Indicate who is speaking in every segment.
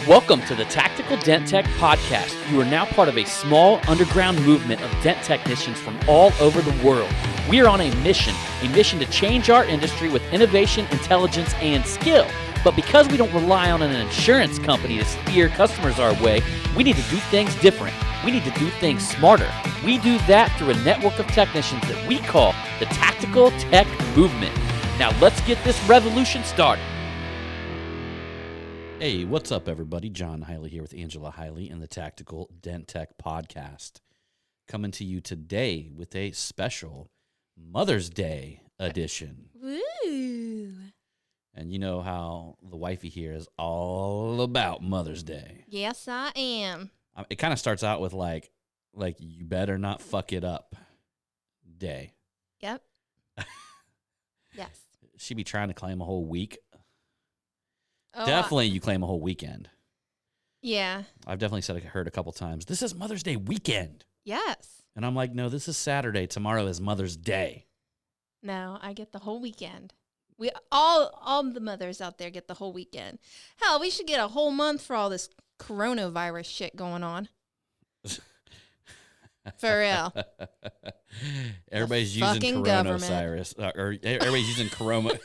Speaker 1: Welcome to the Tactical Dent Tech Podcast. You are now part of a small underground movement of dent technicians from all over the world. We are on a mission to change our industry with innovation, intelligence, and skill. But because we don't rely on an insurance company to steer customers our way, we need to do things different. We need to do things smarter. We do that through a network of technicians that we call the Tactical Tech Movement. Now let's get this revolution started.
Speaker 2: Hey, what's up, everybody? John Hiley here with Angela Hiley in the Tactical Dent Tech Podcast. Coming to you today with a special Mother's Day edition.
Speaker 3: Woo!
Speaker 2: And you know how the wifey here is all about Mother's Day.
Speaker 3: Yes, I am.
Speaker 2: It kind of starts out with like you better not fuck it up day.
Speaker 3: Yep. Yes.
Speaker 2: She be trying to claim a whole week.
Speaker 3: Oh,
Speaker 2: Definitely you claim a whole weekend.
Speaker 3: Yeah.
Speaker 2: I've definitely heard a couple times, this is Mother's Day weekend.
Speaker 3: Yes.
Speaker 2: And I'm like, no, this is Saturday. Tomorrow is Mother's Day.
Speaker 3: No, I get the whole weekend. We all the mothers out there get the whole weekend. Hell, we should get a whole month for all this coronavirus shit going on. For real.
Speaker 2: Everybody's using coronavirus, or everybody's using coronavirus.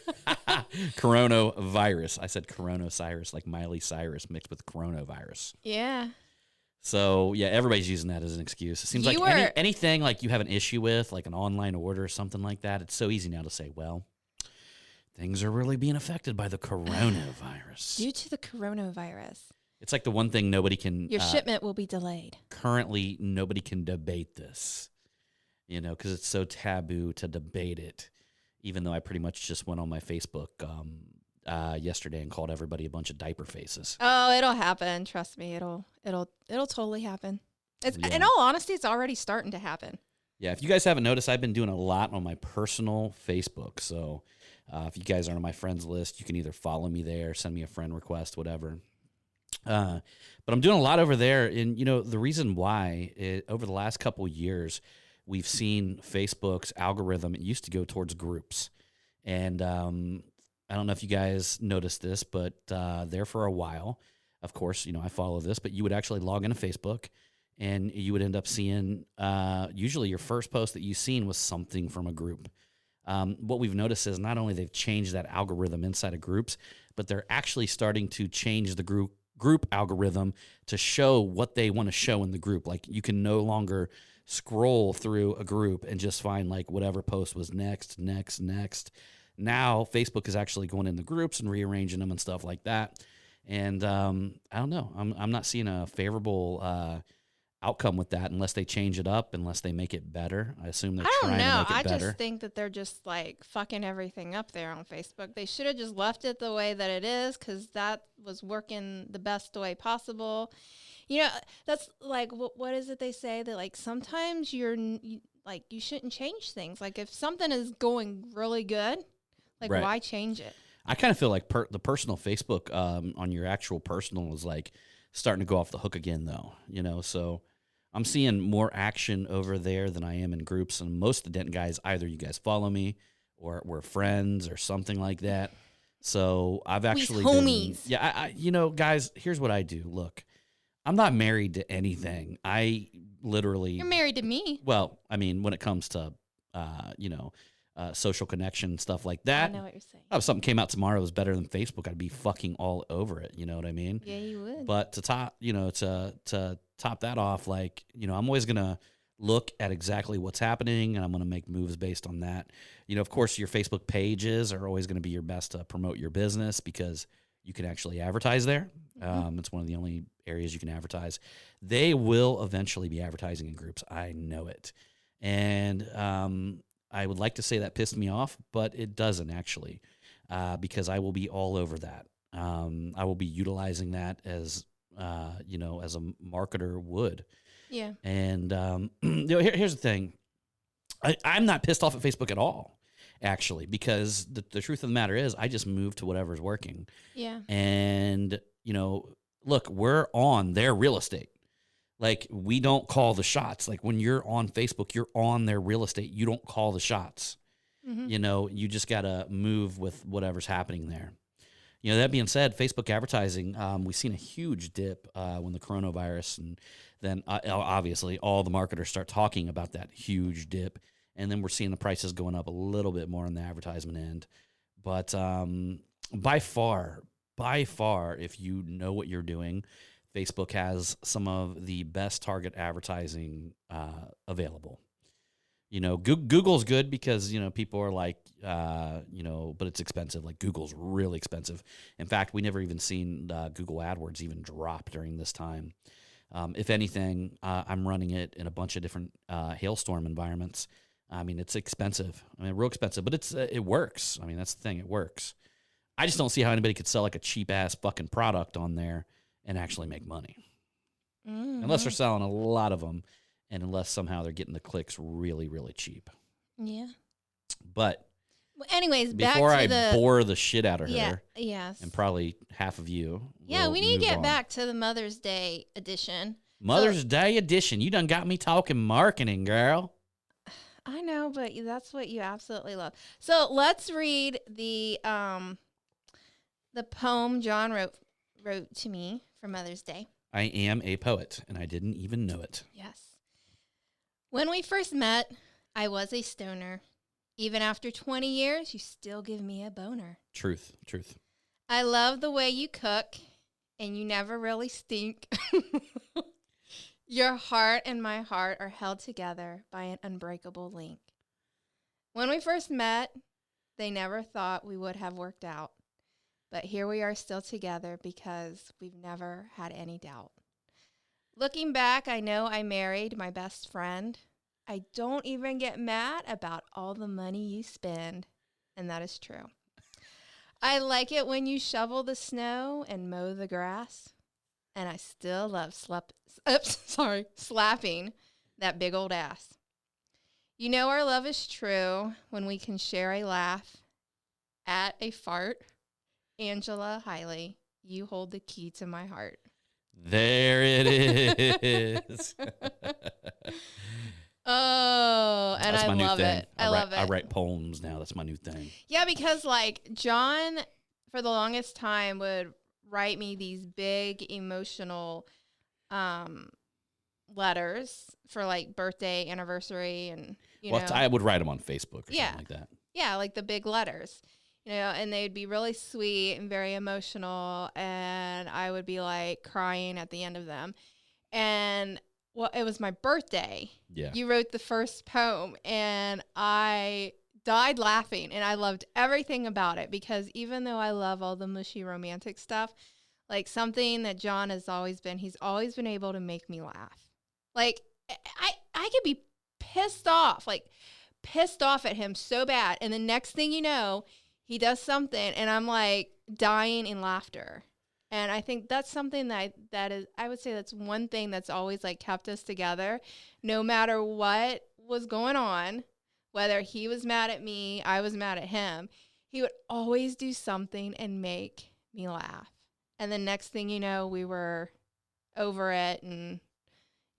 Speaker 2: I said coronavirus, like Miley Cyrus mixed with coronavirus.
Speaker 3: Yeah.
Speaker 2: So yeah, everybody's using that as an excuse. It seems like anything like you have an issue with, like an online order or something like that. It's so easy now to say, well, things are really being affected by the coronavirus.
Speaker 3: Due to the coronavirus.
Speaker 2: It's like the one thing nobody can...
Speaker 3: Your shipment will be delayed.
Speaker 2: Currently, nobody can debate this, because it's so taboo to debate it, even though I pretty much just went on my Facebook yesterday and called everybody a bunch of diaper faces.
Speaker 3: Oh, it'll happen. Trust me. It'll totally happen. In all honesty, it's already starting to happen.
Speaker 2: Yeah, if you guys haven't noticed, I've been doing a lot on my personal Facebook. So if you guys aren't on my friends list, you can either follow me there, send me a friend request, whatever. But I'm doing a lot over there, and the reason why over the last couple of years we've seen Facebook's algorithm. It used to go towards groups, and I don't know if you guys noticed this, but there for a while, of course, I follow this, but you would actually log into Facebook, and you would end up seeing usually your first post that you seen was something from a group. What we've noticed is not only they've changed that algorithm inside of groups, but they're actually starting to change the group algorithm to show what they want to show in the group. Like you can no longer scroll through a group and just find like whatever post was next. Now Facebook is actually going in the groups and rearranging them and stuff like that. And I don't know. I'm not seeing a favorable outcome with that unless they change it up, unless they make it better. I assume they're trying to make it better.
Speaker 3: I just think that they're just like fucking everything up there on Facebook. They should have just left it the way that it is, because that was working the best way possible. That's like, what is it they say? That like sometimes you shouldn't change things. Like if something is going really good, like
Speaker 2: right.
Speaker 3: Why change it?
Speaker 2: I kind of feel like the personal Facebook on your actual personal is like starting to go off the hook again though, so I'm seeing more action over there than I am in groups. And most of the dent guys, either you guys follow me or we're friends or something like that. So I've actually
Speaker 3: homies.
Speaker 2: I guys, here's what I do. Look, I'm not married to anything. I literally...
Speaker 3: You're married to me.
Speaker 2: Well, I mean, when it comes to, social connection, stuff like that.
Speaker 3: I know what you're saying.
Speaker 2: If something came out tomorrow that was better than Facebook, I'd be fucking all over it. You know what I mean?
Speaker 3: Yeah, you would.
Speaker 2: But to top that off, like, I'm always going to look at exactly what's happening, and I'm going to make moves based on that. Of course, your Facebook pages are always going to be your best to promote your business because you can actually advertise there. Mm-hmm. It's one of the only areas you can advertise. They will eventually be advertising in groups. I know it. And I would like to say that pissed me off, but it doesn't actually, because I will be all over that. I will be utilizing that as as a marketer would.
Speaker 3: Yeah.
Speaker 2: And here's the thing. I'm not pissed off at Facebook at all, actually, because the truth of the matter is I just moved to whatever's working.
Speaker 3: Yeah.
Speaker 2: And, look, we're on their real estate. Like, we don't call the shots. Like, when you're on Facebook, you're on their real estate. You don't call the shots. Mm-hmm. You just got to move with whatever's happening there. You know, that being said, Facebook advertising, we've seen a huge dip when the coronavirus, and then obviously all the marketers start talking about that huge dip, and then we're seeing the prices going up a little bit more on the advertisement end. But by far, if you know what you're doing, Facebook has some of the best target advertising available. You know, Google's good because, you know, people are like, you know, but it's expensive. Like, Google's really expensive. In fact, we never even seen Google AdWords even drop during this time. If anything, I'm running it in a bunch of different hailstorm environments. I mean, it's expensive. I mean, real expensive, but it works. I mean, that's the thing. It works. I just don't see how anybody could sell like a cheap ass fucking product on there and actually make money. Unless they're selling a lot of them. And unless somehow they're getting the clicks really, really cheap.
Speaker 3: Yeah.
Speaker 2: But
Speaker 3: well, anyways,
Speaker 2: before
Speaker 3: back to
Speaker 2: I bore the shit out of her,
Speaker 3: yes,
Speaker 2: and probably half of you,
Speaker 3: yeah, we need to get
Speaker 2: on.
Speaker 3: back to the Mother's Day edition.
Speaker 2: Mother's Day edition. You done got me talking marketing, girl.
Speaker 3: I know, but that's what you absolutely love. So let's read the poem John wrote to me for Mother's Day.
Speaker 2: I am a poet, and I didn't even know it.
Speaker 3: Yes. When we first met, I was a stoner. Even after 20 years, you still give me a boner.
Speaker 2: Truth.
Speaker 3: I love the way you cook, and you never really stink. Your heart and my heart are held together by an unbreakable link. When we first met, they never thought we would have worked out. But here we are still together because we've never had any doubt. Looking back, I know I married my best friend. I don't even get mad about all the money you spend, and that is true. I like it when you shovel the snow and mow the grass, and I still love slapping that big old ass. You know our love is true when we can share a laugh at a fart. Angela Hiley, you hold the key to my heart.
Speaker 2: There it is.
Speaker 3: Oh, and
Speaker 2: That's
Speaker 3: I
Speaker 2: my new
Speaker 3: love
Speaker 2: thing.
Speaker 3: it. I love it.
Speaker 2: I write poems now. That's my new thing.
Speaker 3: Yeah, because like John, for the longest time, would write me these big emotional letters for like birthday, anniversary, and you know.
Speaker 2: I would write them on Facebook or something like that.
Speaker 3: Yeah, like the big letters. You know, and they'd be really sweet and very emotional, and I would be like crying at the end of them. And well, it was my birthday.
Speaker 2: Yeah.
Speaker 3: You wrote the first poem, and I died laughing, and I loved everything about it because even though I love all the mushy romantic stuff, like something that John has always been, he's always been able to make me laugh. Like I could be pissed off at him so bad, and the next thing you know, he does something, and I'm like dying in laughter. And I think that's something that is, I would say that's one thing that's always like kept us together, no matter what was going on, whether he was mad at me, I was mad at him. He would always do something and make me laugh. And the next thing you know, we were over it and,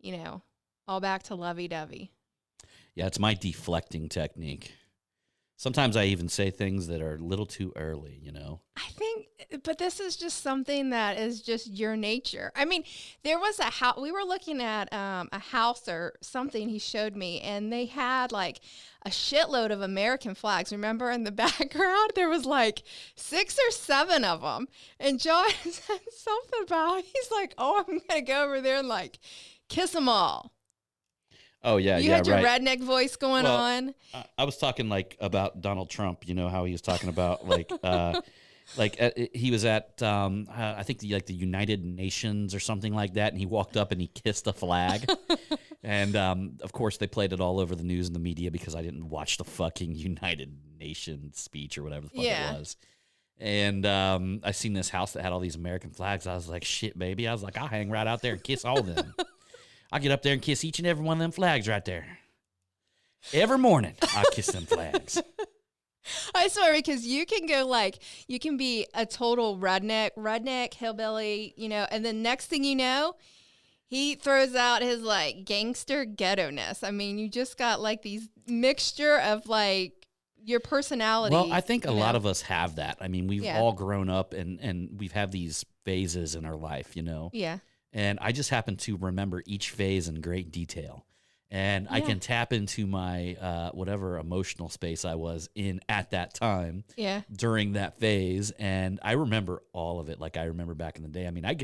Speaker 3: you know, all back to lovey-dovey.
Speaker 2: Yeah, it's my deflecting technique. Sometimes I even say things that are a little too early, you know?
Speaker 3: I think, but this is just something that is just your nature. I mean, there was a house, we were looking at a house or something he showed me, and they had like a shitload of American flags. Remember in the background, there was like 6 or 7 of them. And John said something about, he's like, oh, I'm going to go over there and like kiss them all.
Speaker 2: Oh, yeah,
Speaker 3: you had your redneck voice going on.
Speaker 2: I was talking like about Donald Trump, you know, how he was talking about like he was at I think the United Nations or something like that, and he walked up and he kissed a flag. And of course they played it all over the news and the media because I didn't watch the fucking United Nations speech or whatever the fuck it was. And I seen this house that had all these American flags. I was like, shit, baby. I was like, I'll hang right out there and kiss all of them. I'll get up there and kiss each and every one of them flags right there. Every morning, I'll kiss them flags.
Speaker 3: I swear, because you can go like, you can be a total redneck, hillbilly, you know, and then next thing you know, he throws out his like gangster ghetto-ness. I mean, you just got like these mixture of like your personality.
Speaker 2: Well, I think a lot
Speaker 3: know?
Speaker 2: of us have that. I mean, we've
Speaker 3: Yeah.
Speaker 2: all grown up and we've had these phases in our life, you know.
Speaker 3: Yeah.
Speaker 2: And I just happen to remember each phase in great detail. And I
Speaker 3: Yeah.
Speaker 2: can tap into my whatever emotional space I was in at that time
Speaker 3: Yeah.
Speaker 2: during that phase. And I remember all of it. Like I remember back in the day. I mean, a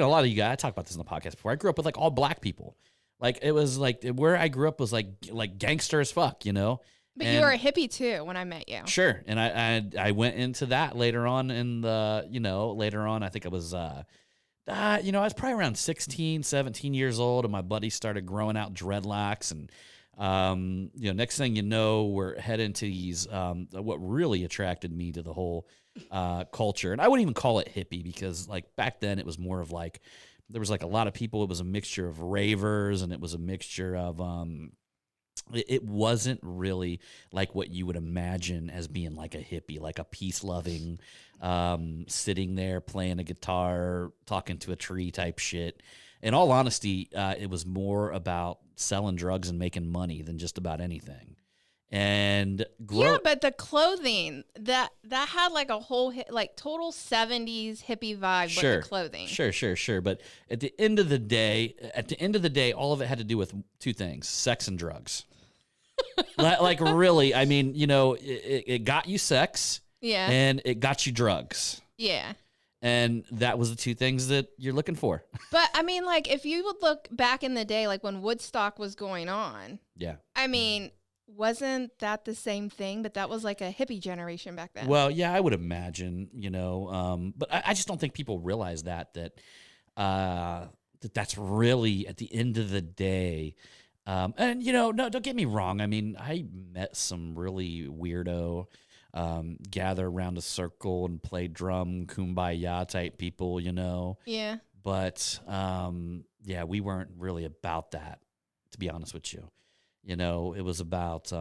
Speaker 2: lot of you guys, I talked about this in the podcast before. I grew up with like all black people. Like it was like where I grew up was like gangster as fuck, you know?
Speaker 3: But
Speaker 2: And-
Speaker 3: you were a hippie too when I met you.
Speaker 2: Sure. And I went into that later on later on, I think I was, I was probably around 16, 17 years old, and my buddy started growing out dreadlocks. And, next thing you know, we're heading to these, what really attracted me to the whole culture. And I wouldn't even call it hippie because, like, back then it was more of like, there was like a lot of people. It was a mixture of ravers, and it was a mixture of, it wasn't really like what you would imagine as being like a hippie, like a peace-loving, sitting there playing a guitar, talking to a tree type shit. In all honesty, it was more about selling drugs and making money than just about anything. And
Speaker 3: Yeah, but the clothing that had like a whole like total 70s hippie vibe
Speaker 2: Sure.
Speaker 3: with the clothing.
Speaker 2: Sure. But at the end of the day, all of it had to do with two things: sex and drugs. Like really, I mean, it got you sex
Speaker 3: Yeah.
Speaker 2: and it got you drugs.
Speaker 3: Yeah.
Speaker 2: And that was the two things that you're looking for.
Speaker 3: But I mean, like if you would look back in the day, like when Woodstock was going on,
Speaker 2: Yeah.
Speaker 3: I mean, wasn't that the same thing? But that was like a hippie generation back then.
Speaker 2: Well, yeah, I would imagine, but I just don't think people realize that that's really at the end of the day. And no, don't get me wrong. I mean, I met some really weirdo, gather around a circle and play drum, kumbaya type people,
Speaker 3: Yeah.
Speaker 2: But we weren't really about that, to be honest with you. It was about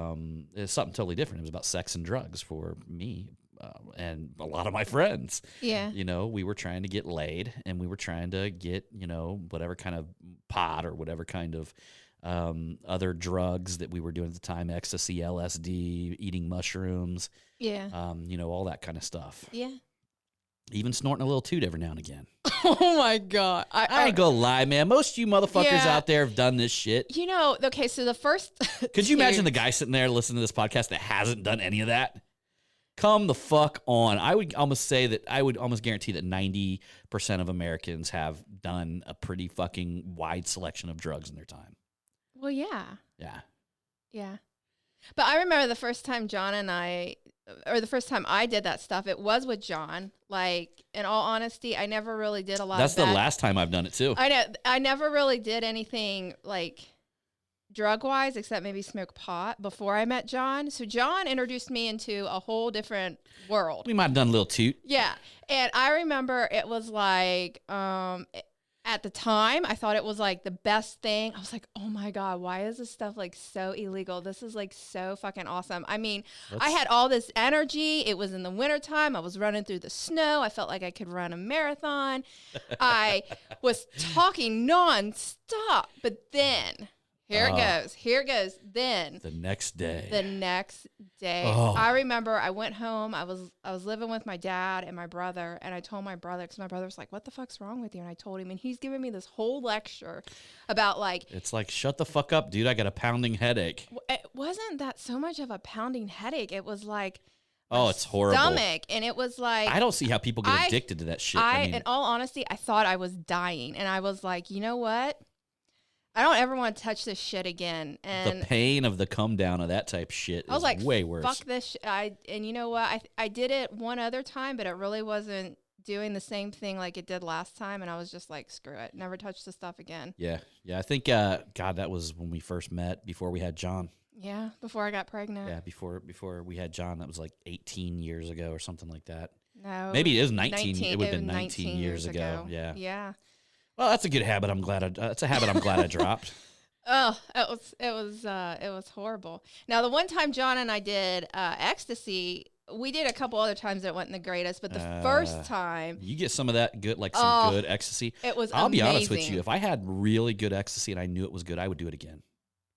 Speaker 2: it's something totally different. It was about sex and drugs for me and a lot of my friends.
Speaker 3: Yeah.
Speaker 2: We were trying to get laid, and we were trying to get whatever kind of pot or whatever kind of other drugs that we were doing at the time: ecstasy, LSD, eating mushrooms,
Speaker 3: Yeah.
Speaker 2: all that kind of stuff.
Speaker 3: Yeah.
Speaker 2: Even snorting a little toot every now and again.
Speaker 3: Oh my God.
Speaker 2: I ain't gonna lie, man. Most of you motherfuckers
Speaker 3: Yeah.
Speaker 2: out there have done this shit.
Speaker 3: Okay, so the first
Speaker 2: Could you imagine the guy sitting there listening to this podcast that hasn't done any of that? Come the fuck on. I would almost guarantee that 90% of Americans have done a pretty fucking wide selection of drugs in their time.
Speaker 3: Well, yeah.
Speaker 2: Yeah.
Speaker 3: Yeah. But I remember the first time the first time I did that stuff, it was with John. Like, in all honesty, I never really did a lot
Speaker 2: That's
Speaker 3: of that.
Speaker 2: the last time I've done it too.
Speaker 3: I know. I never really did anything like drug-wise except maybe smoke pot before I met John. So John introduced me into a whole different world.
Speaker 2: We might have done a little toot.
Speaker 3: Yeah. And I remember it was like, at the time, I thought it was like the best thing. I was like, oh my God, why is this stuff like so illegal? This is like so fucking awesome. I mean, I had all this energy. It was in the wintertime. I was running through the snow. I felt like I could run a marathon. I was talking nonstop. But then, here it goes. Then
Speaker 2: The next day.
Speaker 3: I remember I went home. I was living with my dad and my brother, and I told my brother, because my brother was like, "What the fuck's wrong with you?" And I told him, and he's giving me this whole lecture about like,
Speaker 2: It's like, shut the fuck up, dude. I got a pounding headache.
Speaker 3: it wasn't that so much of a pounding headache. It was like,
Speaker 2: Oh,
Speaker 3: my
Speaker 2: it's horrible.
Speaker 3: stomach, and it was like,
Speaker 2: I don't see how people get addicted to that shit.
Speaker 3: in all honesty, I thought I was dying, and I was like, you know what? I don't ever want to touch this shit again. And
Speaker 2: the pain of the come down of that type shit
Speaker 3: I was
Speaker 2: is
Speaker 3: like,
Speaker 2: way worse.
Speaker 3: fuck this. And you know what? I did it one other time, but it really wasn't doing the same thing like it did last time. And I was just like, screw it. Never touch the stuff again.
Speaker 2: Yeah. I think, God, that was when we first met, before we had John.
Speaker 3: Yeah, before I got pregnant.
Speaker 2: Yeah, before we had John, that was like 18 years ago or something like that.
Speaker 3: No.
Speaker 2: Maybe it was 19. It would have
Speaker 3: was
Speaker 2: been 19 years ago. Yeah.
Speaker 3: Yeah.
Speaker 2: Well, that's a good habit. That's a habit I'm glad I dropped.
Speaker 3: Oh, it was horrible. Now, the one time John and I did ecstasy, we did a couple other times that went in the greatest, but the first time
Speaker 2: You get some of that good, like some good ecstasy.
Speaker 3: it was
Speaker 2: I'll be honest with
Speaker 3: amazing.
Speaker 2: you. If I had really good ecstasy and I knew it was good, I would do it again.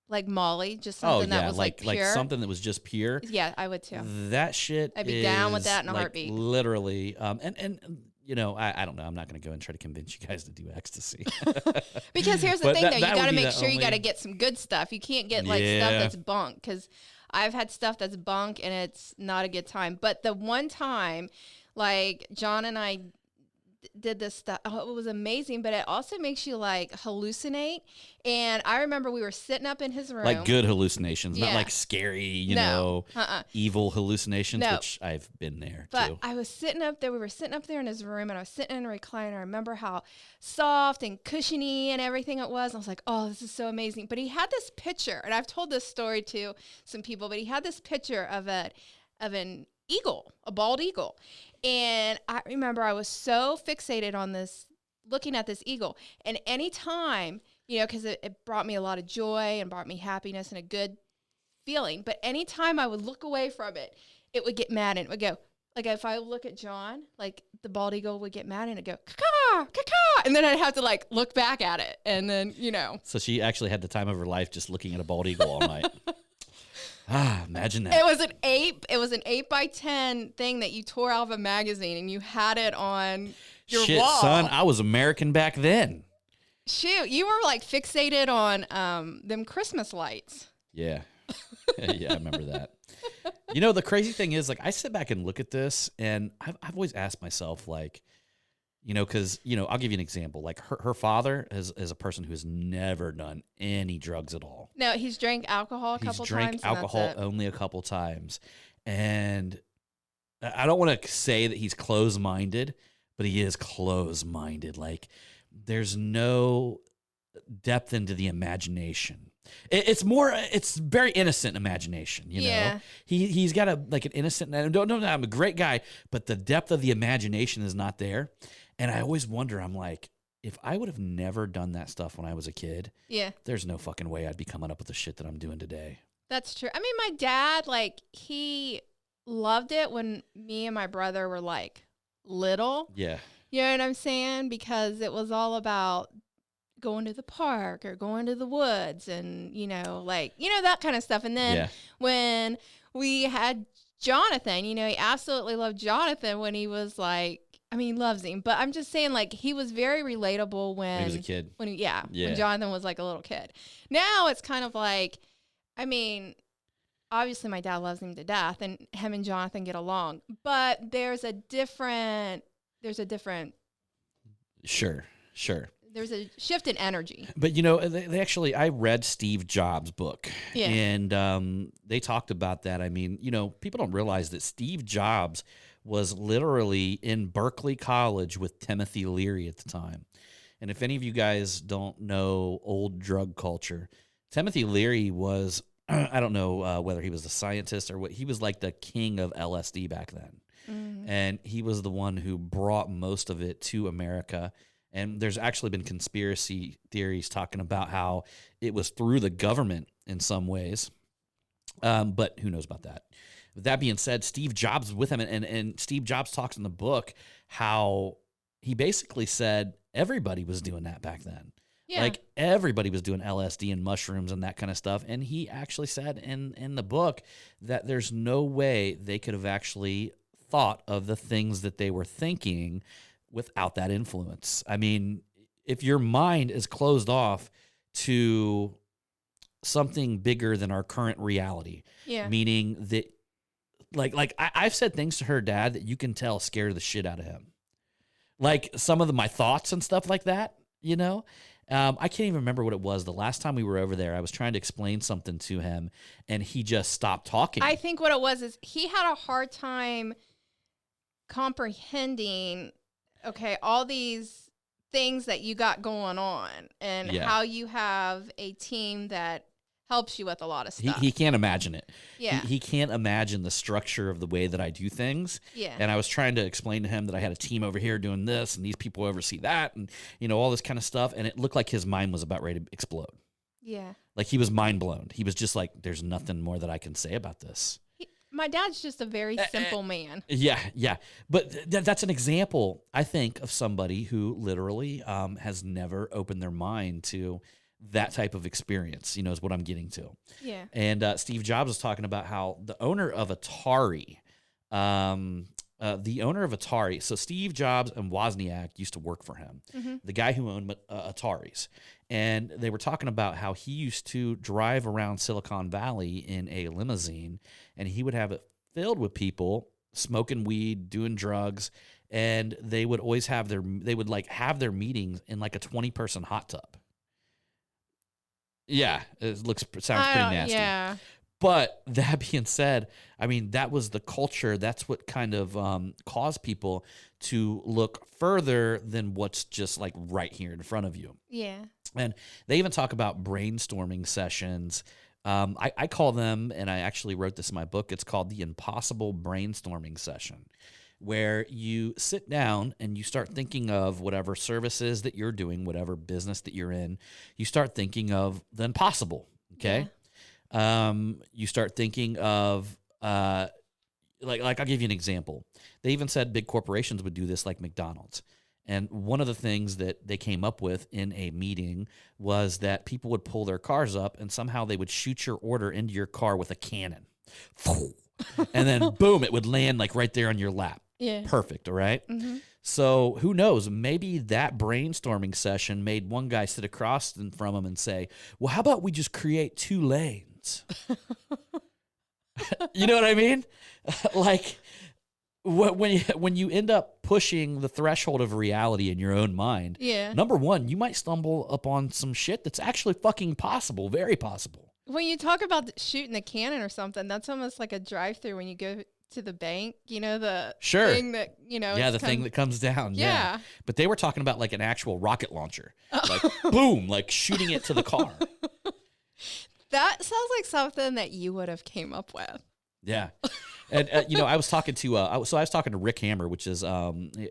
Speaker 3: like Molly, just
Speaker 2: Oh
Speaker 3: something
Speaker 2: yeah,
Speaker 3: that was like pure.
Speaker 2: something that was just pure.
Speaker 3: Yeah, I would too.
Speaker 2: That shit.
Speaker 3: I'd be down with
Speaker 2: is,
Speaker 3: that in a
Speaker 2: like,
Speaker 3: heartbeat.
Speaker 2: Literally. And you know, I don't know. I'm not going to go and try to convince you guys to do ecstasy.
Speaker 3: Because here's the
Speaker 2: But
Speaker 3: thing,
Speaker 2: that-
Speaker 3: though, you
Speaker 2: that would
Speaker 3: got to
Speaker 2: be
Speaker 3: make
Speaker 2: the
Speaker 3: sure you got to
Speaker 2: only-
Speaker 3: get some good stuff. You can't get like stuff
Speaker 2: Yeah.
Speaker 3: that's bunk, because I've had stuff that's bunk and it's not a good time. But the one time, like John and I did this stuff, oh, it was amazing. But it also makes you like hallucinate. And I remember we were sitting up in his room,
Speaker 2: Like good hallucinations, not
Speaker 3: Yeah.
Speaker 2: like scary, you
Speaker 3: No.
Speaker 2: know, evil hallucinations,
Speaker 3: No.
Speaker 2: which I've been there
Speaker 3: But
Speaker 2: too.
Speaker 3: I was sitting up there. We were sitting up there in his room, and I was sitting in a recliner. I remember how soft and cushiony and everything it was. I was like, "Oh, this is so amazing." But he had this picture, and I've told this story to some people. But he had this picture of an eagle, a bald eagle, and I remember I was so fixated on this, looking at this eagle. And anytime, you know, because it brought me a lot of joy and brought me happiness and a good feeling. But anytime I would look away from it, it would get mad and it would go, like if I look at John, like the bald eagle would get mad and it'd go, caw, caw, and then I'd have to like look back at it. And then, you know,
Speaker 2: So she actually had the time of her life just looking at a bald eagle all night. Imagine that.
Speaker 3: it was an 8x10 thing that you tore out of a magazine and you had it on your
Speaker 2: Shit,
Speaker 3: wall.
Speaker 2: son, I was American back then.
Speaker 3: Shoot, you were like fixated on them Christmas lights.
Speaker 2: Yeah. Yeah, I remember that. You know, the crazy thing is, like, I sit back and look at this, and I've always asked myself, like, you know, because, you know, I'll give you an example. Like, her father is a person who has never done any drugs at all.
Speaker 3: No, he's drank alcohol a couple
Speaker 2: He's drank
Speaker 3: times. and that's
Speaker 2: alcohol
Speaker 3: it.
Speaker 2: only a couple times. And I don't want to say that he's closed-minded, but he is closed-minded. Like, there's no depth into the imagination. It's very innocent imagination, you know.
Speaker 3: Yeah.
Speaker 2: He's got an innocent. No, I'm a great guy, but the depth of the imagination is not there. And I always wonder, I'm like, if I would have never done that stuff when I was a kid,
Speaker 3: Yeah.
Speaker 2: there's no fucking way I'd be coming up with the shit that I'm doing today.
Speaker 3: That's true. I mean, my dad, like, he loved it when me and my brother were like little.
Speaker 2: Yeah.
Speaker 3: You know what I'm saying? Because it was all about going to the park or going to the woods and, you know, like, you know, that kind of stuff. And then
Speaker 2: Yeah.
Speaker 3: when we had Jonathan, you know, he absolutely loved Jonathan when he was like, I mean, he loves him, but I'm just saying, like, he was very relatable when
Speaker 2: He was a kid.
Speaker 3: when
Speaker 2: Yeah.
Speaker 3: Jonathan was like a little kid. Now it's kind of like, I mean, obviously my dad loves him to death and him and Jonathan get along, but there's a different
Speaker 2: Sure.
Speaker 3: there's a shift in energy.
Speaker 2: But, you know, they actually, I read Steve Jobs' book.
Speaker 3: Yeah.
Speaker 2: And they talked about that. I mean, you know, people don't realize that Steve Jobs was literally in Berkeley College with Timothy Leary at the time. And if any of you guys don't know old drug culture, Timothy Leary was, I don't know whether he was a scientist or what, he was like the king of LSD back then.
Speaker 3: Mm-hmm.
Speaker 2: And he was the one who brought most of it to America. And there's actually been conspiracy theories talking about how it was through the government in some ways. But who knows about that? With that being said, Steve Jobs was with him. And Steve Jobs talks in the book how he basically said everybody was doing that back then.
Speaker 3: Yeah.
Speaker 2: Like everybody was doing LSD and mushrooms and that kind of stuff. And he actually said in the book that there's no way they could have actually thought of the things that they were thinking without that influence. I mean, if your mind is closed off to something bigger than our current reality,
Speaker 3: Yeah.
Speaker 2: meaning that like I've said things to her dad that you can tell scare the shit out of him. Like some of my thoughts and stuff like that, you know? I can't even remember what it was. The last time we were over there, I was trying to explain something to him, and he just stopped talking.
Speaker 3: I think what it was is he had a hard time comprehending, okay, all these things that you got going on and
Speaker 2: Yeah.
Speaker 3: how you have a team that helps you with a lot of stuff.
Speaker 2: He can't imagine it.
Speaker 3: Yeah.
Speaker 2: He can't imagine the structure of the way that I do things.
Speaker 3: Yeah.
Speaker 2: And I was trying to explain to him that I had a team over here doing this, and these people oversee that, and, you know, all this kind of stuff. And it looked like his mind was about ready to explode.
Speaker 3: Yeah.
Speaker 2: Like he was mind blown. He was just like, there's nothing more that I can say about this.
Speaker 3: My dad's just a very simple man.
Speaker 2: Yeah. But that's an example, I think, of somebody who literally has never opened their mind to that type of experience, is what I'm getting to.
Speaker 3: Yeah.
Speaker 2: And Steve Jobs was talking about how the owner of Atari, so Steve Jobs and Wozniak used to work for him, the guy who owned Ataris. And they were talking about how he used to drive around Silicon Valley in a limousine, and he would have it filled with people smoking weed, doing drugs, and they would always have their meetings in like a 20-person hot tub. Yeah, it sounds pretty nasty.
Speaker 3: Yeah.
Speaker 2: But that being said, I mean, that was the culture. That's what kind of caused people to look further than what's just like right here in front of you.
Speaker 3: Yeah.
Speaker 2: And they even talk about brainstorming sessions. I call them, and I actually wrote this in my book, it's called the Impossible Brainstorming Session, where you sit down and you start thinking of whatever services that you're doing, whatever business that you're in. You start thinking of the impossible, okay? Yeah. You start thinking of, like I'll give you an example. They even said big corporations would do this, like McDonald's. And one of the things that they came up with in a meeting was that people would pull their cars up and somehow they would shoot your order into your car with a cannon. And then boom, it would land like right there on your lap.
Speaker 3: Yeah.
Speaker 2: Perfect, all right? Mm-hmm. So who knows? Maybe that brainstorming session made one guy sit across from him and say, well, how about we just create 2 lanes? You know what I mean? Like, when you end up pushing the threshold of reality in your own mind, number one, you might stumble upon some shit that's actually fucking possible, very possible.
Speaker 3: When you talk about shooting the cannon or something, that's almost like a drive-through when you go to the bank, the thing that,
Speaker 2: the thing that comes down.
Speaker 3: Yeah.
Speaker 2: But they were talking about like an actual rocket launcher, like boom, like shooting it to the car.
Speaker 3: That sounds like something that you would have came up with.
Speaker 2: Yeah. And, I was talking to Rick Hammer, which is,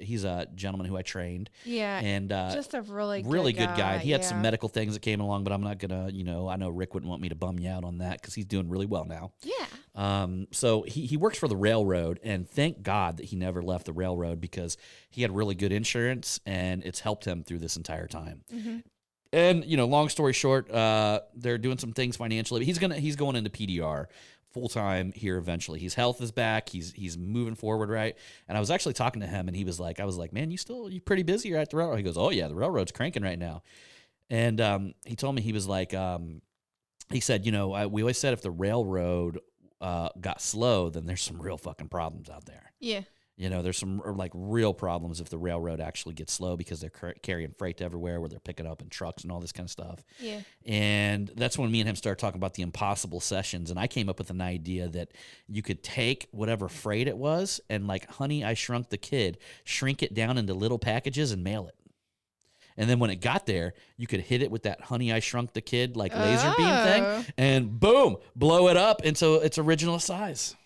Speaker 2: he's a gentleman who I trained.
Speaker 3: Yeah.
Speaker 2: And,
Speaker 3: just a really
Speaker 2: good guy. He had some medical things that came along, but I'm not going to, I know Rick wouldn't want me to bum you out on that because he's doing really well now.
Speaker 3: Yeah.
Speaker 2: So he works for the railroad, and thank God that he never left the railroad because he had really good insurance and it's helped him through this entire time. Mm-hmm. And, long story short, they're doing some things financially, but he's going into PDR full time here eventually. His health is back. He's moving forward, right? And I was actually talking to him, and I was like, man, you pretty busy? You're at the railroad. He goes, oh yeah, the railroad's cranking right now. And he told me, he was like, he said, we always said if the railroad got slow, then there's some real fucking problems out there.
Speaker 3: Yeah.
Speaker 2: There's some like real problems if the railroad actually gets slow because they're carrying freight everywhere where they're picking up in trucks and all this kind of stuff.
Speaker 3: Yeah.
Speaker 2: And that's when me and him started talking about the impossible sessions. And I came up with an idea that you could take whatever freight it was and like Honey, I Shrunk the Kid, shrink it down into little packages and mail it. And then when it got there, you could hit it with that Honey, I Shrunk the Kid like laser beam thing and boom, blow it up into its original size.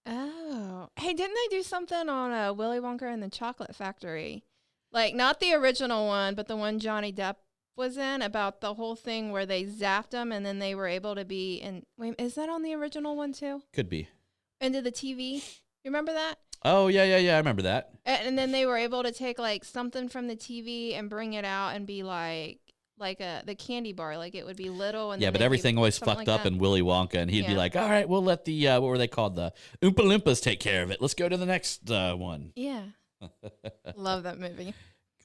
Speaker 3: Oh. Hey, didn't they do something on Willy Wonka and the Chocolate Factory? Like, not the original one, but the one Johnny Depp was in, about the whole thing where they zapped them and then they were able to be in... Wait, is that on the original one, too?
Speaker 2: Could be.
Speaker 3: Into the TV? You remember that?
Speaker 2: Oh, yeah, I remember that.
Speaker 3: And then they were able to take, like, something from the TV and bring it out and be like the candy bar, like it would be little. And
Speaker 2: but everything always fucked up in Willy Wonka, and he'd be like, all right, we'll let the, what were they called? The Oompa Loompas take care of it. Let's go to the next one.
Speaker 3: Yeah. Love that movie.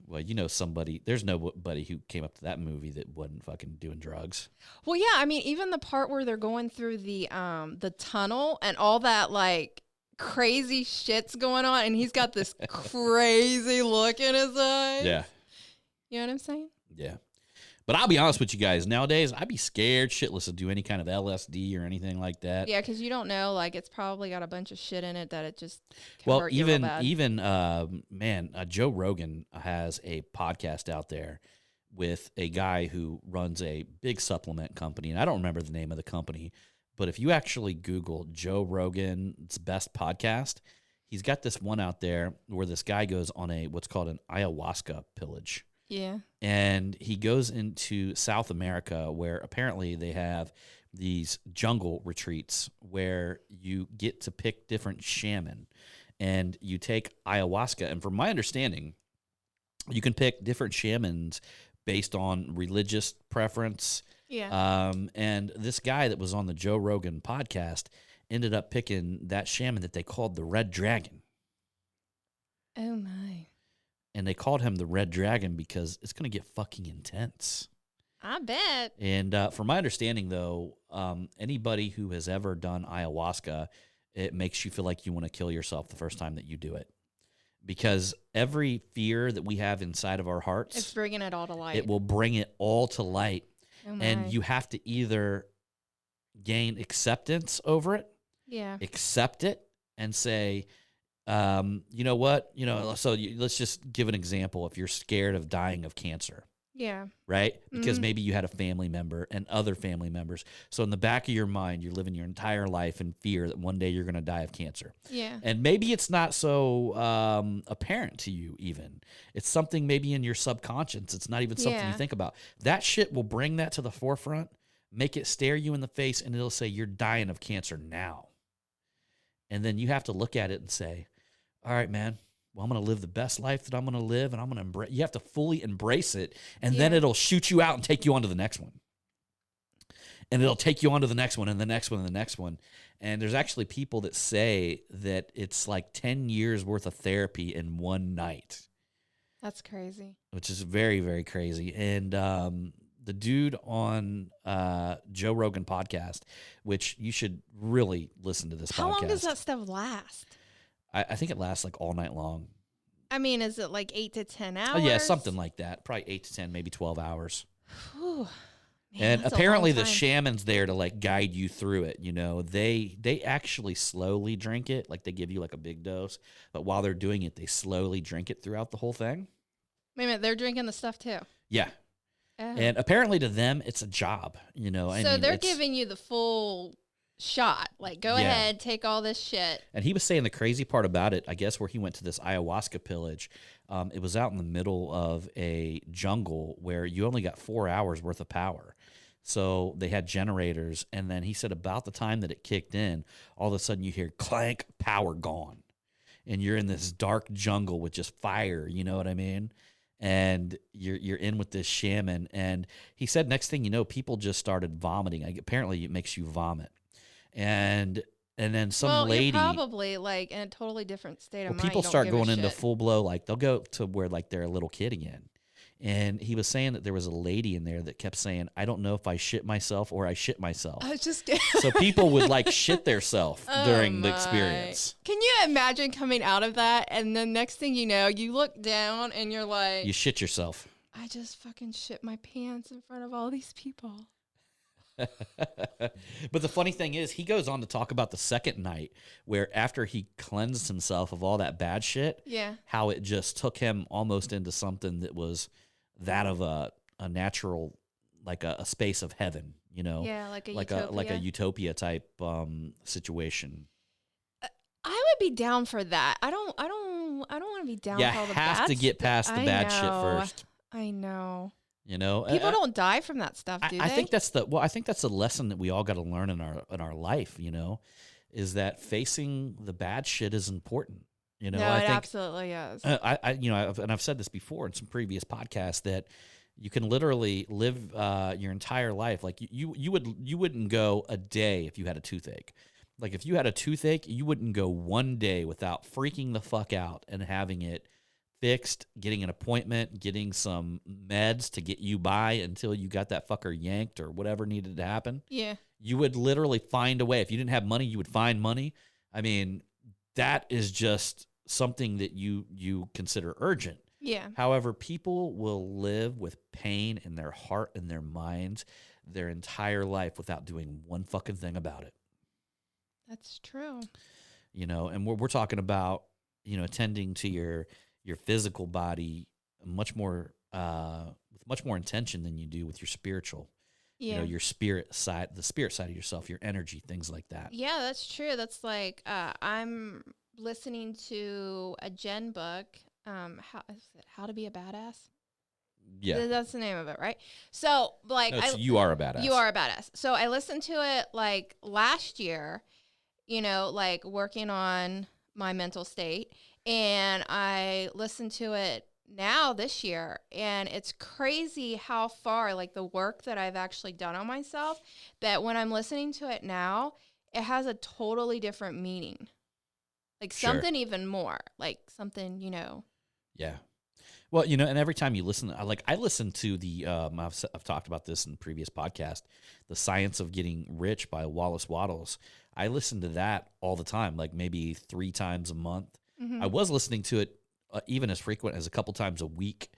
Speaker 2: Well, there's nobody who came up to that movie that wasn't fucking doing drugs.
Speaker 3: Well, yeah, I mean, even the part where they're going through the tunnel and all that, like, crazy shit's going on, and he's got this crazy look in his eyes.
Speaker 2: Yeah.
Speaker 3: You know what I'm saying?
Speaker 2: Yeah. But I'll be honest with you guys, nowadays, I'd be scared shitless to do any kind of LSD or anything like that.
Speaker 3: Yeah, because you don't know, like, it's probably got a bunch of shit in it that it just
Speaker 2: hurt you real bad. Joe Rogan has a podcast out there with a guy who runs a big supplement company, and I don't remember the name of the company, but if you actually Google Joe Rogan's best podcast, he's got this one out there where this guy goes on what's called an ayahuasca pillage.
Speaker 3: Yeah.
Speaker 2: And he goes into South America where apparently they have these jungle retreats where you get to pick different shaman and you take ayahuasca. And from my understanding, you can pick different shamans based on religious preference.
Speaker 3: Yeah.
Speaker 2: And this guy that was on the Joe Rogan podcast ended up picking that shaman that they called the Red Dragon.
Speaker 3: Oh my.
Speaker 2: And they called him the Red Dragon because it's going to get fucking intense.
Speaker 3: I bet.
Speaker 2: And from my understanding, though, anybody who has ever done ayahuasca, it makes you feel like you want to kill yourself the first time that you do it. Because every fear that we have inside of our hearts,
Speaker 3: It's bringing it all to light.
Speaker 2: it will bring it all to light.
Speaker 3: Oh my.
Speaker 2: And you have to either gain acceptance over it,
Speaker 3: Yeah.
Speaker 2: accept it, and say, you know what? Let's just give an example. If you're scared of dying of cancer,
Speaker 3: Yeah.
Speaker 2: right? Because
Speaker 3: Mhm.
Speaker 2: maybe you had a family member and other family members. So in the back of your mind, you're living your entire life in fear that one day you're going to die of cancer.
Speaker 3: Yeah.
Speaker 2: And maybe it's not so apparent to you even. It's something maybe in your subconscious. It's not even something you
Speaker 3: Yeah.
Speaker 2: think about. That shit will bring that to the forefront, make it stare you in the face, and it'll say, you're dying of cancer now. And then you have to look at it and say, all right, man, well, I'm going to live the best life that I'm going to live, and I'm going to embrace. You have to fully embrace it, and then
Speaker 3: Yeah.
Speaker 2: it'll shoot you out and take you on to the next one. And it'll take you on to the next one, and the next one, and the next one. And there's actually people that say that it's like 10 years worth of therapy in one night,
Speaker 3: That's crazy.
Speaker 2: which is very, very crazy. And the dude on Joe Rogan podcast, which you should really listen to this
Speaker 3: How
Speaker 2: podcast.
Speaker 3: long does that stuff last?
Speaker 2: I think it lasts like all night long.
Speaker 3: I mean, is it like 8 to 10 hours?
Speaker 2: Oh, yeah, something like that. Probably 8 to 10, maybe 12 hours.
Speaker 3: Whew. Man,
Speaker 2: And
Speaker 3: that's a
Speaker 2: apparently
Speaker 3: long
Speaker 2: the
Speaker 3: time.
Speaker 2: shaman's there to like guide you through it. You know, they actually slowly drink it. Like they give you like a big dose, but while they're doing it, they slowly drink it throughout the whole thing.
Speaker 3: Wait a minute, they're drinking the stuff too.
Speaker 2: Yeah.
Speaker 3: Oh.
Speaker 2: And apparently to them, it's a job, you know. I
Speaker 3: So
Speaker 2: mean,
Speaker 3: they're
Speaker 2: it's-
Speaker 3: giving you the full shot. Like, go
Speaker 2: Yeah.
Speaker 3: ahead, take all this shit.
Speaker 2: And he was saying the crazy part about it, I guess, where he went to this ayahuasca pillage, it was out in the middle of a jungle where you only got 4 hours worth of power. So they had generators. And then he said about the time that it kicked in, all of a sudden you hear clank, power gone. And you're in this dark jungle with just fire, you know what I mean? And you're in with this shaman. And he said next thing you know, people just started vomiting. Like, apparently it makes you vomit. And then some lady,
Speaker 3: you're probably like in a totally different state of mind.
Speaker 2: people
Speaker 3: You don't
Speaker 2: start
Speaker 3: give a
Speaker 2: going into
Speaker 3: shit.
Speaker 2: full blow, like they'll go to where like they're a little kid again. And he was saying that there was a lady in there that kept saying, I don't know if I shit myself or I shit myself.
Speaker 3: I was just
Speaker 2: So people would like shit theirself
Speaker 3: Oh
Speaker 2: during the
Speaker 3: my.
Speaker 2: experience.
Speaker 3: Can you imagine coming out of that and then next thing you know, you look down and you're like,
Speaker 2: You shit yourself.
Speaker 3: I just fucking shit my pants in front of all these people.
Speaker 2: But the funny thing is, he goes on to talk about the second night where after he cleansed himself of all that bad shit,
Speaker 3: Yeah.
Speaker 2: how it just took him almost into something that was that of a natural, like a space of heaven, you know,
Speaker 3: Yeah, like a
Speaker 2: like
Speaker 3: utopia.
Speaker 2: a utopia type situation.
Speaker 3: I would be down for that. I don't want to be down
Speaker 2: You
Speaker 3: for all the
Speaker 2: have
Speaker 3: bad
Speaker 2: to get
Speaker 3: st-
Speaker 2: past the
Speaker 3: I
Speaker 2: bad shit
Speaker 3: know.
Speaker 2: first,
Speaker 3: I know.
Speaker 2: you know.
Speaker 3: People don't die from that stuff, do
Speaker 2: I
Speaker 3: they?
Speaker 2: think that's I think that's the lesson that we all got to learn in our life, you know, is that facing the bad shit is important. You know,
Speaker 3: no,
Speaker 2: I
Speaker 3: it
Speaker 2: think
Speaker 3: absolutely is.
Speaker 2: I've said this before in some previous podcasts that you can literally live your entire life like you wouldn't go a day if you had a toothache. Like if you had a toothache, you wouldn't go one day without freaking the fuck out and having it fixed, getting an appointment, getting some meds to get you by until you got that fucker yanked or whatever needed to happen.
Speaker 3: Yeah.
Speaker 2: You would literally find a way. If you didn't have money, you would find money. I mean, that is just something that you consider urgent.
Speaker 3: Yeah.
Speaker 2: However, people will live with pain in their heart and their minds their entire life without doing one fucking thing about it.
Speaker 3: That's true.
Speaker 2: You know, and we're talking about, you know, attending to your physical body much more with much more intention than you do with your spiritual.
Speaker 3: Yeah.
Speaker 2: You know, your spirit side, the spirit side of yourself, your energy, things like that.
Speaker 3: Yeah, that's true. That's like I'm listening to a Jen book. How is it? How to Be a Badass?
Speaker 2: Yeah.
Speaker 3: That's the name of it, right? So like
Speaker 2: No, you are a badass.
Speaker 3: You are a badass. So I listened to it like last year, you know, like working on my mental state, and I listened to it now this year, and it's crazy how far, like, the work that I've actually done on myself, that when I'm listening to it now, it has a totally different meaning. Like
Speaker 2: Sure.
Speaker 3: something even more, like something,
Speaker 2: Yeah. Well, you know, and every time you listen, I listen to the, I've talked about this in previous podcast, The Science of Getting Rich by Wallace Wattles. I listen to that all the time, like maybe 3 times a month.
Speaker 3: Mm-hmm.
Speaker 2: I was listening to it even as frequent as a couple times a week.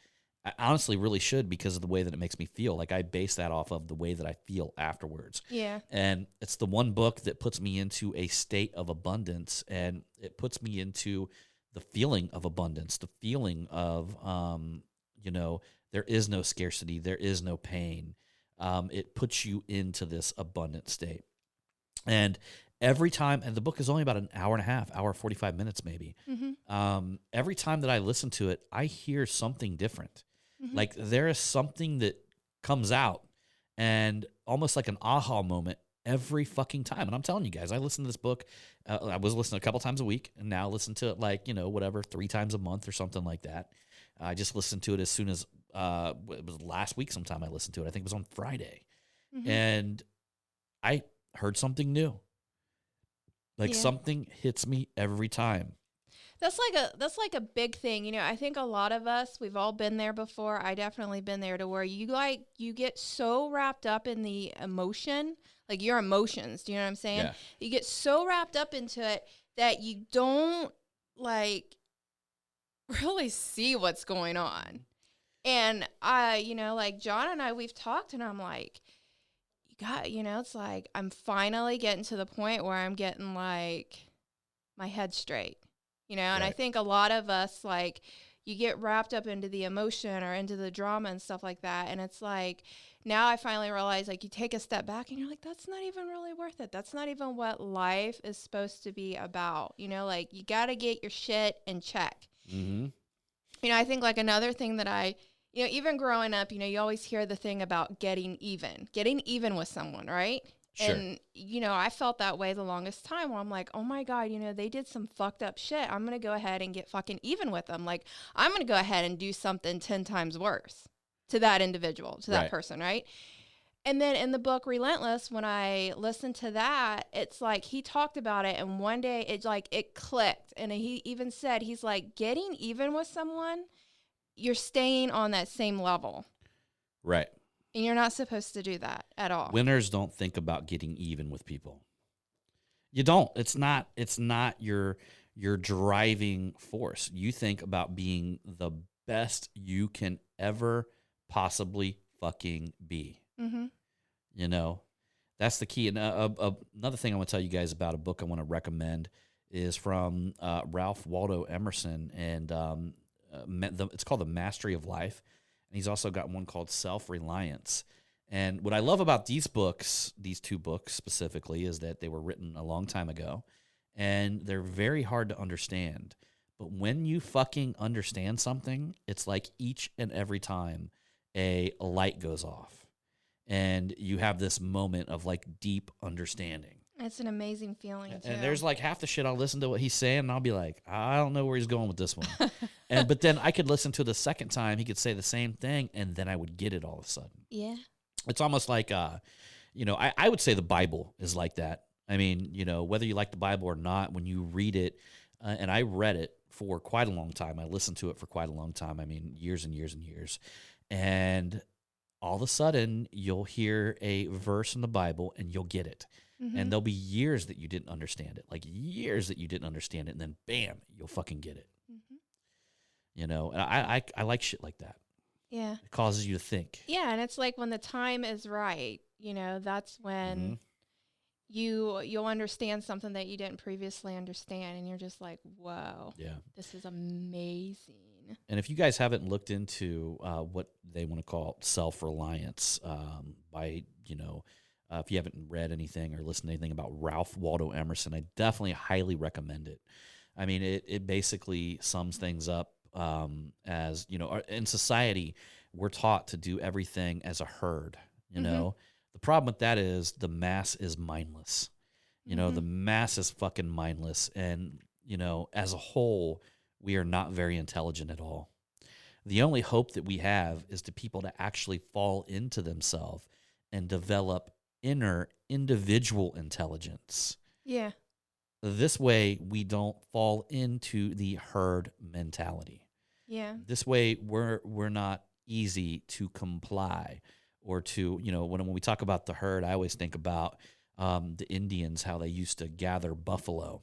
Speaker 2: I honestly really should, because of the way that it makes me feel. Like, I base that off of the way that I feel afterwards.
Speaker 3: Yeah.
Speaker 2: And it's the one book that puts me into a state of abundance, and it puts me into the feeling of abundance, the feeling of, there is no scarcity, there is no pain. It puts you into this abundant state. And every time, and the book is only about an hour and a half, hour, 45 minutes maybe.
Speaker 3: Mm-hmm.
Speaker 2: Every time that I listen to it, I hear something different.
Speaker 3: Mm-hmm.
Speaker 2: Like, there is something that comes out, and almost like an aha moment every fucking time. And I'm telling you guys, I listen to this book. I was listening a couple times a week, and now listen to it 3 times a month or something like that. I just listened to it as soon as it was last week sometime I listened to it. I think it was on Friday.
Speaker 3: Mm-hmm.
Speaker 2: And I heard something new. Like,
Speaker 3: Yeah.
Speaker 2: something hits me every time.
Speaker 3: That's like a big thing. I think a lot of us, we've all been there before. I definitely been there, to where you get so wrapped up in the emotion, like your emotions. Do you know what I'm saying?
Speaker 2: Yeah.
Speaker 3: You get so wrapped up into it that you don't like really see what's going on. And like John and I, we've talked, and I'm like, it's like I'm finally getting to the point where I'm getting like my head straight. And I
Speaker 2: Right.
Speaker 3: think a lot of us, like, you get wrapped up into the emotion or into the drama and stuff like that. And it's like, now I finally realize, like, you take a step back and you're like, that's not even really worth it. That's not even what life is supposed to be about. Like, you got to get your shit in check.
Speaker 2: Mm-hmm.
Speaker 3: I think, like, another thing that even growing up, you always hear the thing about getting even with someone, right?
Speaker 2: Sure.
Speaker 3: And, I felt that way the longest time, where I'm like, oh my God, they did some fucked up shit. I'm going to go ahead and get fucking even with them. Like, I'm going to go ahead and do something 10 times worse to that individual, to that
Speaker 2: Right.
Speaker 3: person, right? And then in the book Relentless, when I listened to that, it's like he talked about it, and one day it clicked. And he even said, he's like, getting even with someone, you're staying on that same level.
Speaker 2: Right.
Speaker 3: And you're not supposed to do that at all.
Speaker 2: Winners don't think about getting even with people. You don't. It's not your driving force. You think about being the best you can ever possibly fucking be.
Speaker 3: Mm-hmm.
Speaker 2: That's the key. And another thing I want to tell you guys about, a book I want to recommend, is from Ralph Waldo Emerson, and it's called The Mastery of Life. And he's also got one called Self-Reliance. And what I love about these books, these 2 books specifically, is that they were written a long time ago, and they're very hard to understand. But when you fucking understand something, it's like each and every time a light goes off, and you have this moment of like deep understanding.
Speaker 3: It's an amazing feeling, too.
Speaker 2: And there's like half the shit I'll listen to what he's saying, and I'll be like, I don't know where he's going with this one. But then I could listen to the second time, he could say the same thing, and then I would get it all of a sudden.
Speaker 3: Yeah.
Speaker 2: It's almost like, I would say the Bible is like that. I mean, whether you like the Bible or not, when you read it, and I read it for quite a long time. I listened to it for quite a long time. I mean, years and years and years. And all of a sudden, you'll hear a verse in the Bible, and you'll get it.
Speaker 3: Mm-hmm.
Speaker 2: And there'll be years that you didn't understand it, like years that you didn't understand it, and then bam, you'll fucking get it.
Speaker 3: Mm-hmm.
Speaker 2: And I like shit like that.
Speaker 3: Yeah.
Speaker 2: It causes you to think.
Speaker 3: Yeah, and it's like when the time is right, that's when you'll understand something that you didn't previously understand, and you're just like, whoa,
Speaker 2: Yeah.
Speaker 3: this is amazing.
Speaker 2: And if you guys haven't looked into what they want to call self-reliance, if you haven't read anything or listened to anything about Ralph Waldo Emerson, I definitely highly recommend it. I mean, it basically sums things up as, in society, we're taught to do everything as a herd, The problem with that is the mass is mindless. The mass is fucking mindless. And, as a whole, we are not very intelligent at all. The only hope that we have is the people to actually fall into themselves and develop inner individual intelligence.
Speaker 3: Yeah.
Speaker 2: This way, we don't fall into the herd mentality.
Speaker 3: Yeah.
Speaker 2: This way, we're not easy to comply or to, when we talk about the herd, I always think about the Indians, how they used to gather buffalo.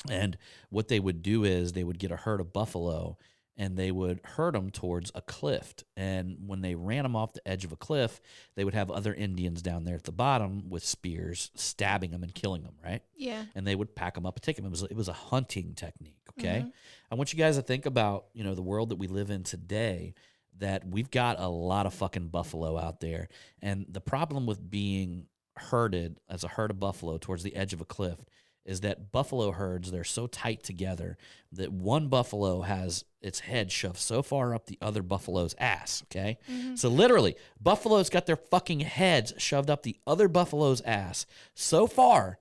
Speaker 2: And what they would do is they would get a herd of buffalo and they would herd them towards a cliff. And when they ran them off the edge of a cliff, they would have other Indians down there at the bottom with spears stabbing them and killing them, right?
Speaker 3: Yeah.
Speaker 2: And they would pack them up and take them. It was a hunting technique, okay?
Speaker 3: Mhm.
Speaker 2: I want you guys to think about, the world that we live in today, that we've got a lot of fucking buffalo out there. And the problem with being herded as a herd of buffalo towards the edge of a cliff is that buffalo herds, they're so tight together that one buffalo has its head shoved so far up the other buffalo's ass, okay?
Speaker 3: Mhm.
Speaker 2: So literally, buffalo's got their fucking heads shoved up the other buffalo's ass so far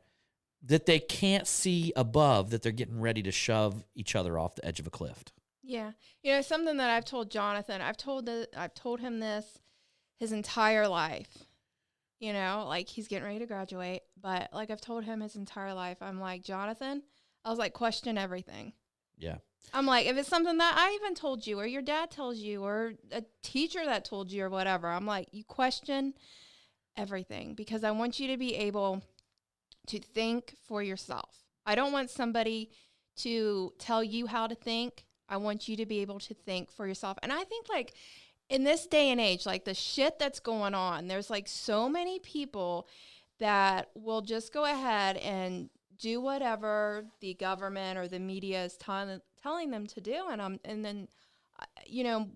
Speaker 2: that they can't see above, that they're getting ready to shove each other off the edge of a cliff.
Speaker 3: Yeah. Something that I've told Jonathan, I've told him this his entire life. Like he's getting ready to graduate, but like I've told him his entire life, I'm like, Jonathan, I was like, question everything.
Speaker 2: Yeah.
Speaker 3: I'm like, if it's something that I even told you or your dad tells you or a teacher that told you or whatever, I'm like, you question everything because I want you to be able to think for yourself. I don't want somebody to tell you how to think. I want you to be able to think for yourself. And I think like in this day and age, like the shit that's going on, there's like so many people that will just go ahead and do whatever the government or the media is telling them to do. And then,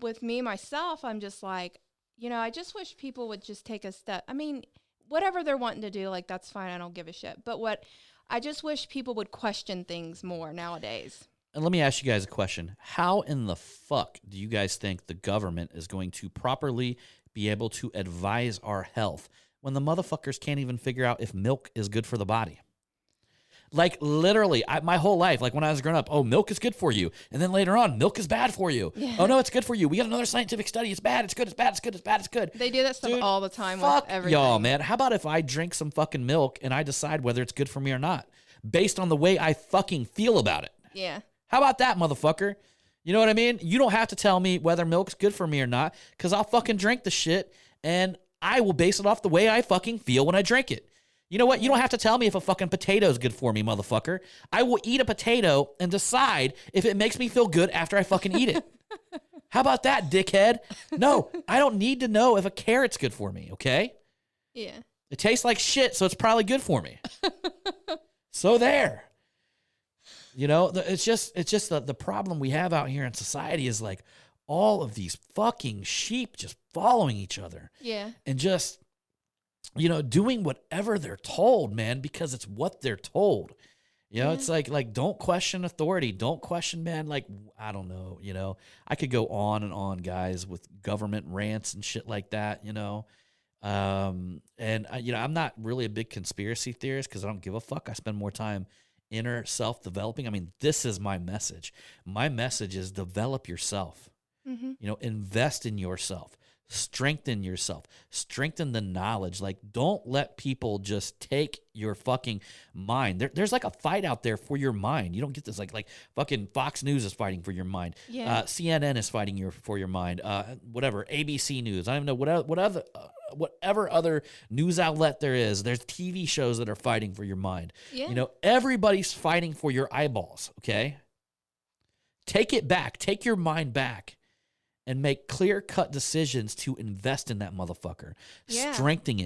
Speaker 3: with me, myself, I'm just like, I just wish people would just take a step. I mean, whatever they're wanting to do, like, that's fine. I don't give a shit. But I just wish people would question things more nowadays.
Speaker 2: And let me ask you guys a question. How in the fuck do you guys think the government is going to properly be able to advise our health when the motherfuckers can't even figure out if milk is good for the body? Like literally, my whole life, like when I was growing up, oh, milk is good for you. And then later on, milk is bad for you. Yeah. Oh, no, it's good for you. We got another scientific study. It's bad. It's good. It's bad. It's good. It's bad. It's good.
Speaker 3: They do that stuff
Speaker 2: Dude,
Speaker 3: all the time
Speaker 2: fuck
Speaker 3: with everything.
Speaker 2: y'all, man. How about if I drink some fucking milk and I decide whether it's good for me or not based on the way I fucking feel about it?
Speaker 3: Yeah.
Speaker 2: How about that, motherfucker? You know what I mean? You don't have to tell me whether milk's good for me or not because I'll fucking drink the shit and I will base it off the way I fucking feel when I drink it. You know what? You don't have to tell me if a fucking potato is good for me, motherfucker. I will eat a potato and decide if it makes me feel good after I fucking eat it. How about that, dickhead? No, I don't need to know if a carrot's good for me, okay?
Speaker 3: Yeah.
Speaker 2: It tastes like shit, so it's probably good for me. So there. It's just the problem we have out here in society is like all of these fucking sheep just following each other.
Speaker 3: Yeah.
Speaker 2: And just, doing whatever they're told, man, because it's what they're told. It's like don't question authority. Don't question, man. Like, I don't know, I could go on and on, guys, with government rants and shit like that, and I'm not really a big conspiracy theorist because I don't give a fuck. I spend more time inner self-developing. I mean, this is my message. My message is develop yourself. Mm-hmm. Invest in yourself. Strengthen yourself. Strengthen the knowledge. Like, don't let people just take your fucking mind. There's like a fight out there for your mind. You don't get this. Like fucking Fox News is fighting for your mind.
Speaker 3: Yeah.
Speaker 2: CNN is fighting for your mind. Whatever. ABC News. I don't even know whatever other news outlet there is. There's TV shows that are fighting for your mind.
Speaker 3: Yeah.
Speaker 2: Everybody's fighting for your eyeballs. Okay. Take it back. Take your mind back. And make clear-cut decisions to invest in that motherfucker.
Speaker 3: Yeah.
Speaker 2: Strengthen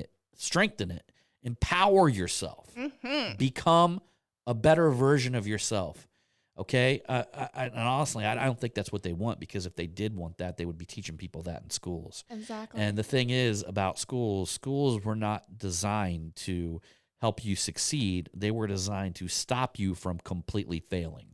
Speaker 2: it. Empower yourself.
Speaker 3: Mm-hmm.
Speaker 2: Become a better version of yourself. Okay? And honestly, I don't think that's what they want because if they did want that, they would be teaching people that in schools.
Speaker 3: Exactly.
Speaker 2: And the thing is about schools were not designed to help you succeed. They were designed to stop you from completely failing.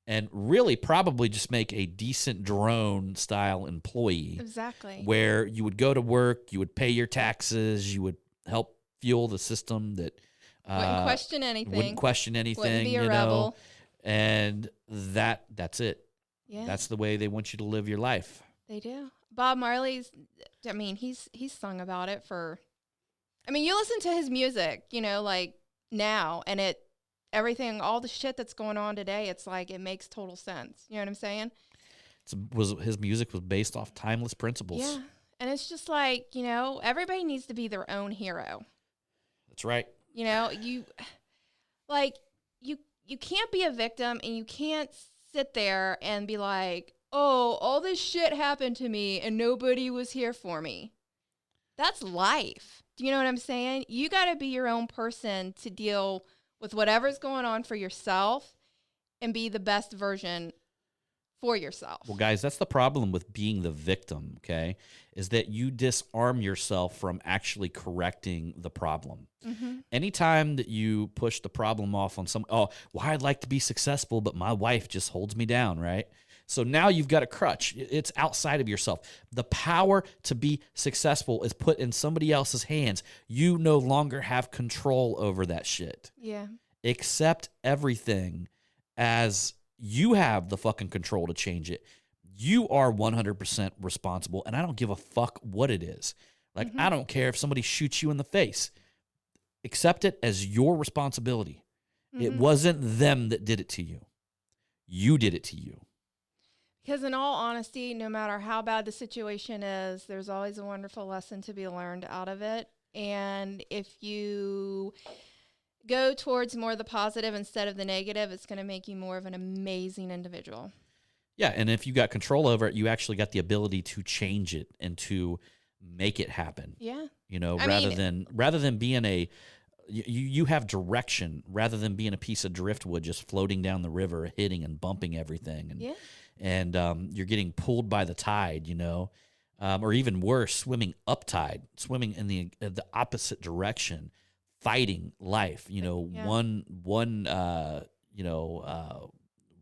Speaker 2: And really probably just make a decent drone-style employee.
Speaker 3: Exactly.
Speaker 2: Where you would go to work, you would pay your taxes, you would help fuel the system that
Speaker 3: wouldn't question anything. Wouldn't be a rebel.
Speaker 2: And that's it.
Speaker 3: Yeah.
Speaker 2: That's the way they want you to live your life.
Speaker 3: They do. Bob Marley's, I mean, he's sung about it for, I mean, you listen to his music, you know, like now, and everything, all the shit that's going on today, it's like, it makes total sense. You know what I'm saying?
Speaker 2: His music was based off timeless principles.
Speaker 3: Yeah. And it's just like, you know, everybody needs to be their own hero.
Speaker 2: That's right.
Speaker 3: You know, you can't be a victim, and you can't sit there and be like, oh, all this shit happened to me and nobody was here for me. That's life. Do you know what I'm saying? You got to be your own person to deal with whatever's going on for yourself and be the best version for yourself.
Speaker 2: Well, guys, that's the problem with being the victim, okay? Is that you disarm yourself from actually correcting the problem.
Speaker 3: Mm-hmm.
Speaker 2: Anytime that you push the problem off on I'd like to be successful, but my wife just holds me down, right? So now you've got a crutch. It's outside of yourself. The power to be successful is put in somebody else's hands. You no longer have control over that shit.
Speaker 3: Yeah.
Speaker 2: Accept everything as you have the fucking control to change it. You are 100% responsible, and I don't give a fuck what it is. Like, I don't care if somebody shoots you in the face. Accept it as your responsibility. It wasn't them that did it to you. You did it to you.
Speaker 3: Because in all honesty, no matter how bad the situation is, there's always a wonderful lesson to be learned out of it. And if you go towards more the positive instead of the negative, it's going to make you more of an amazing individual.
Speaker 2: Yeah, and if you got control over it, you actually got the ability to change it and to make it happen.
Speaker 3: Yeah.
Speaker 2: You know,
Speaker 3: I
Speaker 2: rather than being you have direction rather than being a piece of driftwood just floating down the river, hitting and bumping everything, and you're getting pulled by the tide, you know, or even worse, swimming up tide, swimming in the opposite direction, fighting life. You know,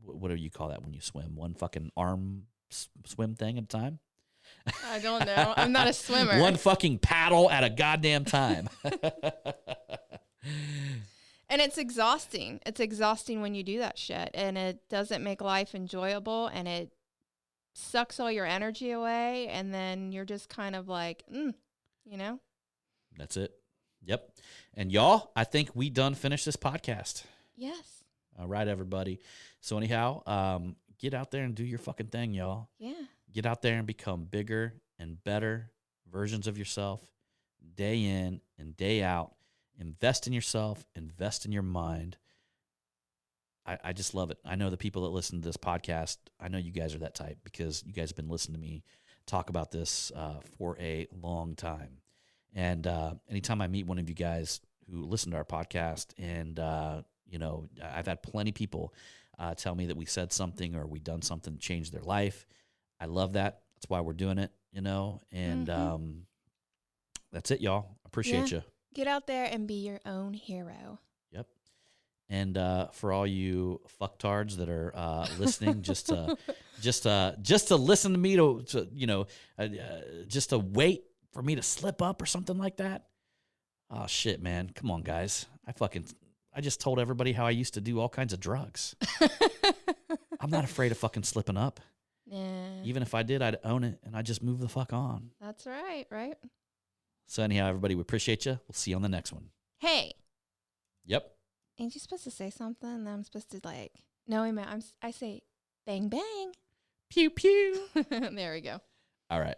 Speaker 2: what do you call that when you swim? One fucking arm swim thing at a time?
Speaker 3: I don't know. I'm not a swimmer.
Speaker 2: One fucking paddle at a goddamn time.
Speaker 3: And it's exhausting. It's exhausting when you do that shit. And it doesn't make life enjoyable. And it sucks all your energy away. And then you're just kind of like, you know?
Speaker 2: That's it. Yep. And y'all, I think we done finished this podcast.
Speaker 3: Yes.
Speaker 2: All right, everybody. So anyhow, get out there and do your fucking thing, y'all.
Speaker 3: Yeah.
Speaker 2: Get out there and become bigger and better versions of yourself day in and day out. Invest in yourself. Invest in your mind. I just love it. I know the people that listen to this podcast, I know you guys are that type because you guys have been listening to me talk about this for a long time. And anytime I meet one of you guys who listen to our podcast and, I've had plenty of people tell me that we said something or we done something to change their life. I love that. That's why we're doing it, you know, and that's it, y'all. Appreciate you.
Speaker 3: Get out there and be your own hero.
Speaker 2: Yep. And for all you fucktards that are listening, just to listen to me just to wait for me to slip up or something like that. Oh shit, man! Come on, guys. I just told everybody how I used to do all kinds of drugs. I'm not afraid of fucking slipping up.
Speaker 3: Yeah.
Speaker 2: Even if I did, I'd own it and I'd just move the fuck on.
Speaker 3: That's right, right?
Speaker 2: So anyhow, everybody, we appreciate you. We'll see you on the next one.
Speaker 3: Hey.
Speaker 2: Yep.
Speaker 3: Ain't you supposed to say something? And I'm supposed to no, I say bang, bang.
Speaker 2: Pew, pew.
Speaker 3: There we go.
Speaker 2: All right.